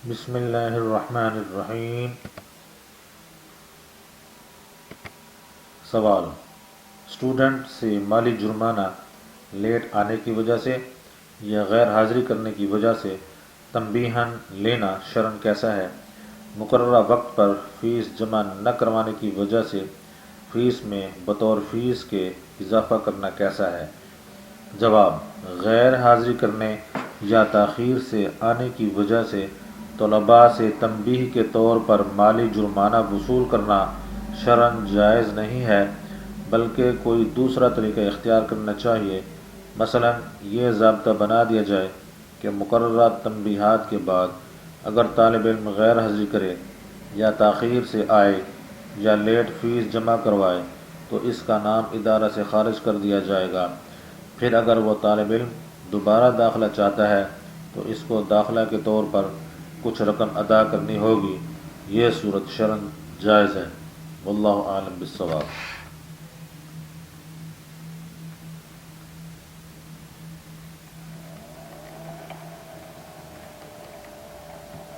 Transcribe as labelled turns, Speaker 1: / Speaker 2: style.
Speaker 1: بسم اللہ الرحمن الرحیم۔ سوال: اسٹوڈنٹ سے مالی جرمانہ لیٹ آنے کی وجہ سے یا غیر حاضری کرنے کی وجہ سے تنبیہاً لینا شرعاً کیسا ہے؟ مقررہ وقت پر فیس جمع نہ کروانے کی وجہ سے فیس میں بطور فیس کے اضافہ کرنا کیسا ہے؟ جواب: غیر حاضری کرنے یا تاخیر سے آنے کی وجہ سے طلباء سے تنبیہ کے طور پر مالی جرمانہ وصول کرنا شرعاً جائز نہیں ہے، بلکہ کوئی دوسرا طریقہ اختیار کرنا چاہیے۔ مثلاً یہ ضابطہ بنا دیا جائے کہ مقررہ تنبیہات کے بعد اگر طالب علم غیر حاضری کرے یا تاخیر سے آئے یا لیٹ فیس جمع کروائے تو اس کا نام ادارہ سے خارج کر دیا جائے گا۔ پھر اگر وہ طالب علم دوبارہ داخلہ چاہتا ہے تو اس کو داخلہ کے طور پر کچھ رقم ادا کرنی ہوگی۔ یہ صورت شرعاً جائز ہے۔ واللہ اعلم بالصواب۔